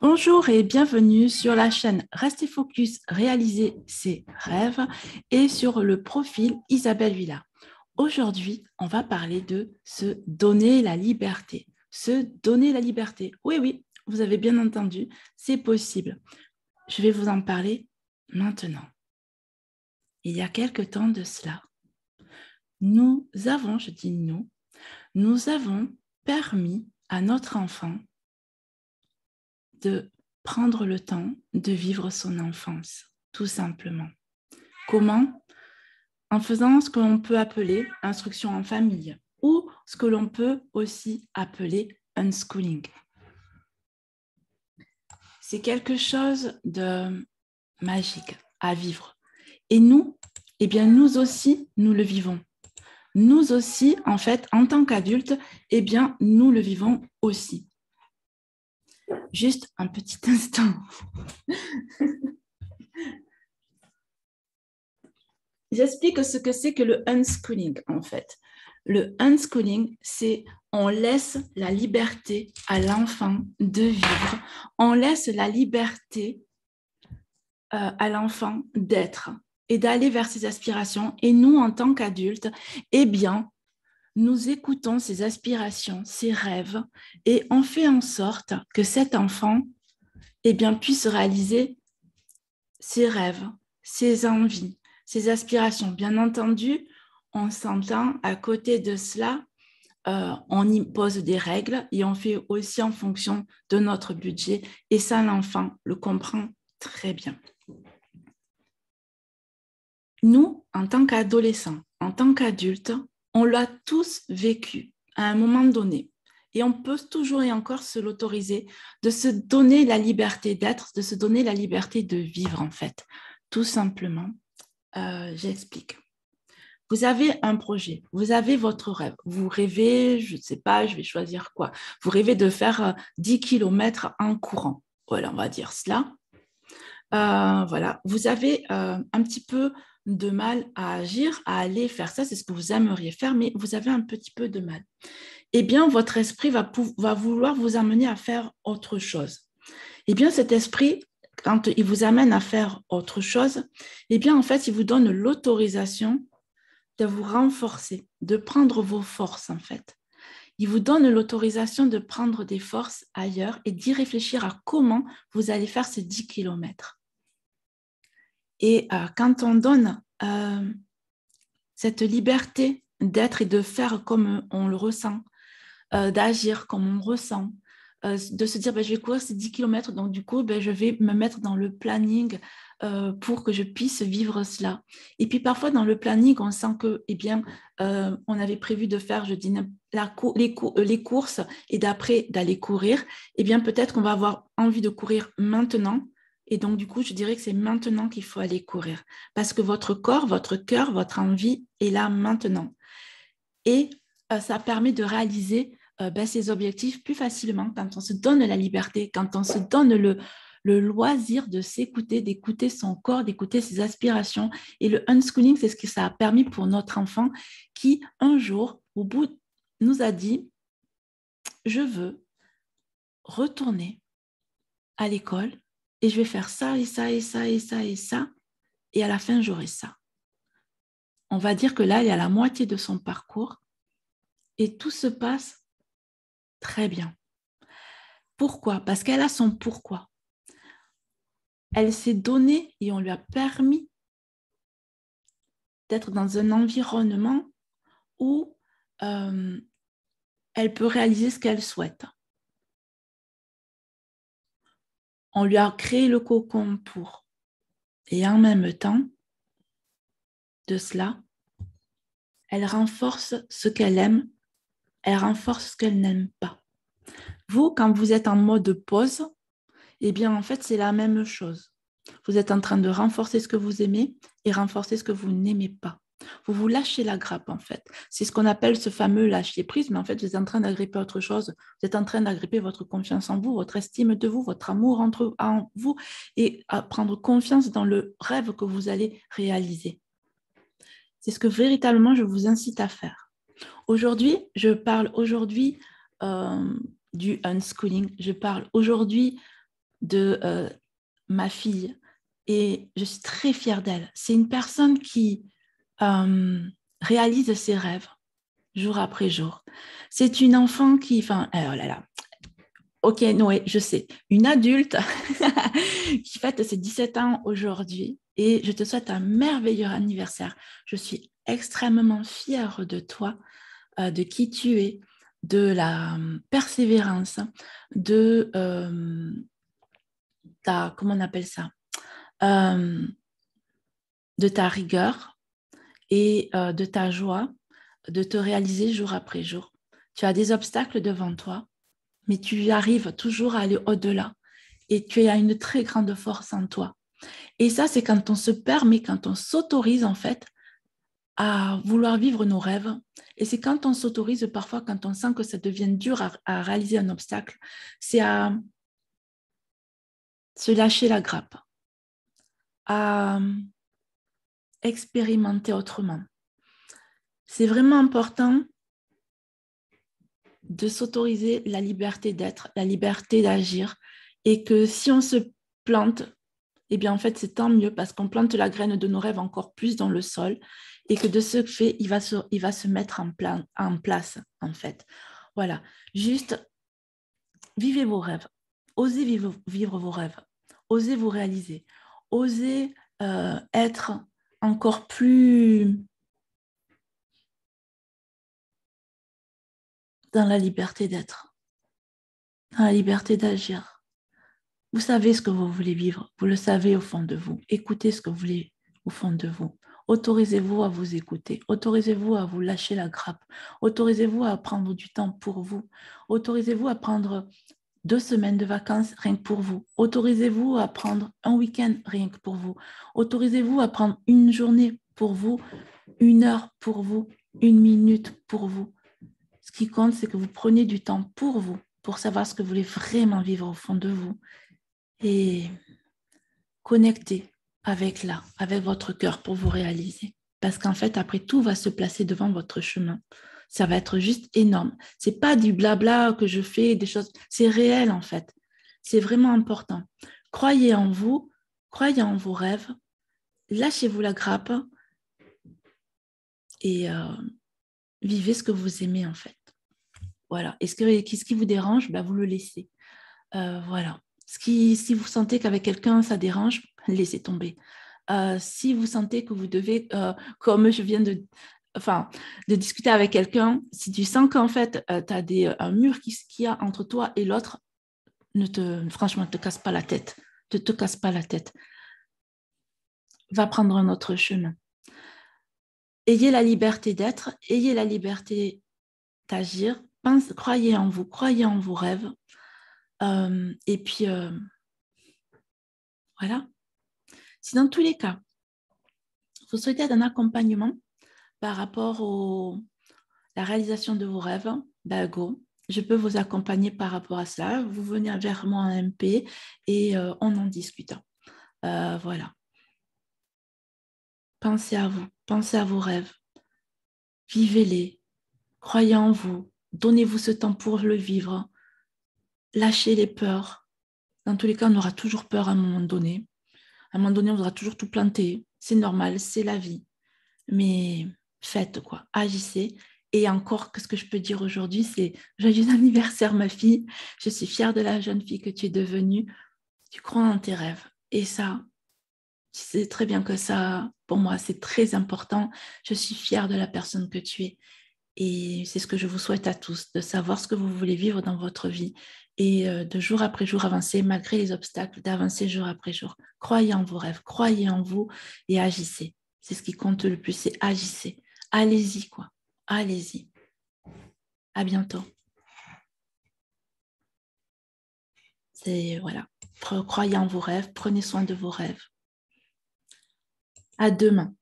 Bonjour et bienvenue sur la chaîne Restez Focus, réaliser ses rêves et sur le profil Isabelle Villa. Aujourd'hui, on va parler de se donner la liberté. Se donner la liberté. Oui, oui, vous avez bien entendu, c'est possible. Je vais vous en parler maintenant. Il y a quelque temps de cela, nous avons permis à notre enfant de prendre le temps de vivre son enfance, tout simplement. Comment? En faisant ce que l'on peut appeler instruction en famille ou ce que l'on peut aussi appeler unschooling. C'est quelque chose de magique à vivre. Et nous, eh bien, nous aussi, nous le vivons. Nous aussi, en fait, en tant qu'adultes, eh bien, nous le vivons aussi. Juste un petit instant. J'explique ce que c'est que le unschooling, en fait. Le unschooling, c'est on laisse la liberté à l'enfant de vivre, on laisse la liberté à l'enfant d'être et d'aller vers ses aspirations. Et nous, en tant qu'adultes, eh bien, nous écoutons ses aspirations, ses rêves, et on fait en sorte que cet enfant eh bien, puisse réaliser ses rêves, ses envies, ses aspirations. Bien entendu, on s'entend à côté de cela, on y pose des règles et on fait aussi en fonction de notre budget. Et ça, l'enfant le comprend très bien. Nous, en tant qu'adolescents, en tant qu'adultes, on l'a tous vécu à un moment donné. Et on peut toujours et encore se l'autoriser, de se donner la liberté d'être, de se donner la liberté de vivre, en fait. Tout simplement, j'explique. Vous avez un projet, vous avez votre rêve. Vous rêvez, je ne sais pas, je vais choisir quoi. Vous rêvez de faire 10 kilomètres en courant. Voilà, on va dire cela. Voilà, vous avez un petit peu de mal à agir, à aller faire ça, c'est ce que vous aimeriez faire, mais vous avez un petit peu de mal. Eh bien, votre esprit va vouloir vous amener à faire autre chose. Eh bien, cet esprit, quand il vous amène à faire autre chose, eh bien, en fait, il vous donne l'autorisation de vous renforcer, de prendre vos forces, en fait. Il vous donne l'autorisation de prendre des forces ailleurs et d'y réfléchir à comment vous allez faire ces 10 kilomètres. Et quand on donne cette liberté d'être et de faire comme on le ressent, d'agir comme on ressent, de se dire je vais courir ces 10 kilomètres, donc du coup je vais me mettre dans le planning pour que je puisse vivre cela. Et puis parfois dans le planning, on sent que on avait prévu de faire, je dis, les courses et d'après d'aller courir, et bien peut-être qu'on va avoir envie de courir maintenant. Et donc, du coup, je dirais que c'est maintenant qu'il faut aller courir parce que votre corps, votre cœur, votre envie est là maintenant. Et ça permet de réaliser ses objectifs plus facilement quand on se donne la liberté, quand on se donne le loisir de s'écouter, d'écouter son corps, d'écouter ses aspirations. Et le unschooling, c'est ce que ça a permis pour notre enfant qui, un jour, au bout, nous a dit, je veux retourner à l'école et je vais faire ça et ça et ça et ça et ça. Et à la fin, j'aurai ça. On va dire que là, il y a la moitié de son parcours et tout se passe très bien. Pourquoi? Parce qu'elle a son pourquoi. Elle s'est donnée et on lui a permis d'être dans un environnement où elle peut réaliser ce qu'elle souhaite. On lui a créé le cocon pour. Et en même temps de cela, elle renforce ce qu'elle aime, elle renforce ce qu'elle n'aime pas. Vous, quand vous êtes en mode pause, eh bien, en fait, c'est la même chose. Vous êtes en train de renforcer ce que vous aimez et renforcer ce que vous n'aimez pas. Vous vous lâchez la grappe, en fait. C'est ce qu'on appelle ce fameux lâcher prise, mais en fait, vous êtes en train d'agripper autre chose. Vous êtes en train d'agripper votre confiance en vous, votre estime de vous, votre amour en vous et à prendre confiance dans le rêve que vous allez réaliser. C'est ce que véritablement je vous incite à faire. Aujourd'hui, je parle du unschooling. Je parle aujourd'hui de ma fille et je suis très fière d'elle. C'est une personne qui réalise ses rêves jour après jour. C'est une enfant qui, enfin, oh là là, ok, Noé, je sais, une adulte qui fête ses 17 ans aujourd'hui et je te souhaite un merveilleux anniversaire. Je suis extrêmement fière de toi, de qui tu es, de la persévérance, de ta, comment on appelle ça, euh, de ta rigueur et de ta joie de te réaliser jour après jour. Tu as des obstacles devant toi, mais tu arrives toujours à aller au-delà et tu as une très grande force en toi. Et ça, c'est quand on se permet, quand on s'autorise en fait à vouloir vivre nos rêves. Et c'est quand on s'autorise parfois, quand on sent que ça devient dur à réaliser un obstacle, c'est à se lâcher la grappe, à expérimenter autrement. C'est vraiment important de s'autoriser la liberté d'être, la liberté d'agir et que si on se plante, eh bien en fait c'est tant mieux parce qu'on plante la graine de nos rêves encore plus dans le sol et que de ce fait, il va se mettre en place en fait. Voilà, juste vivez vos rêves, osez vivre vos rêves, osez vous réaliser, osez être encore plus dans la liberté d'être, dans la liberté d'agir. Vous savez ce que vous voulez vivre, vous le savez au fond de vous. Écoutez ce que vous voulez au fond de vous. Autorisez-vous à vous écouter, autorisez-vous à vous lâcher la grappe, autorisez-vous à prendre du temps pour vous, autorisez-vous à prendre 2 semaines de vacances rien que pour vous, autorisez-vous à prendre un week-end rien que pour vous, autorisez-vous à prendre une journée pour vous, 1 heure pour vous, 1 minute pour vous. Ce qui compte, c'est que vous preniez du temps pour vous, pour savoir ce que vous voulez vraiment vivre au fond de vous et connecter avec votre cœur pour vous réaliser. Parce qu'en fait, après, tout va se placer devant votre chemin. Ça va être juste énorme. C'est pas du blabla que je fais, des choses. C'est réel, en fait. C'est vraiment important. Croyez en vous, croyez en vos rêves, lâchez-vous la grappe et vivez ce que vous aimez, en fait. Voilà. Et ce qui vous dérange, bah, vous le laissez. Voilà. Si vous sentez qu'avec quelqu'un, ça dérange, laissez tomber. Si vous sentez que vous devez, comme je viens de discuter avec quelqu'un, si tu sens qu'en fait, tu as un mur qu'il y a entre toi et l'autre, franchement, ne te casse pas la tête. Ne te casse pas la tête. Va prendre un autre chemin. Ayez la liberté d'être, ayez la liberté d'agir. Croyez en vous, croyez en vos rêves. Et puis, voilà. Si dans tous les cas, vous souhaitez un accompagnement par rapport à la réalisation de vos rêves, ben go, je peux vous accompagner par rapport à cela. Vous venez vers moi en MP et on en discute. Voilà. Pensez à vous, pensez à vos rêves, vivez-les, croyez en vous, donnez-vous ce temps pour le vivre, lâchez les peurs. Dans tous les cas, on aura toujours peur à un moment donné. À un moment donné, on aura toujours tout planté. C'est normal, c'est la vie. Mais faites quoi, agissez. Et encore, ce que je peux dire aujourd'hui, c'est joyeux anniversaire ma fille. Je suis fière de la jeune fille que tu es devenue. Tu crois en tes rêves. Et ça, tu sais très bien que ça, pour moi, c'est très important. Je suis fière de la personne que tu es. Et c'est ce que je vous souhaite à tous, de savoir ce que vous voulez vivre dans votre vie et de jour après jour avancer malgré les obstacles, d'avancer jour après jour. Croyez en vos rêves, croyez en vous et agissez. C'est ce qui compte le plus, c'est agissez. Allez-y, quoi. Allez-y. À bientôt. Voilà. Croyez en vos rêves, prenez soin de vos rêves. À demain.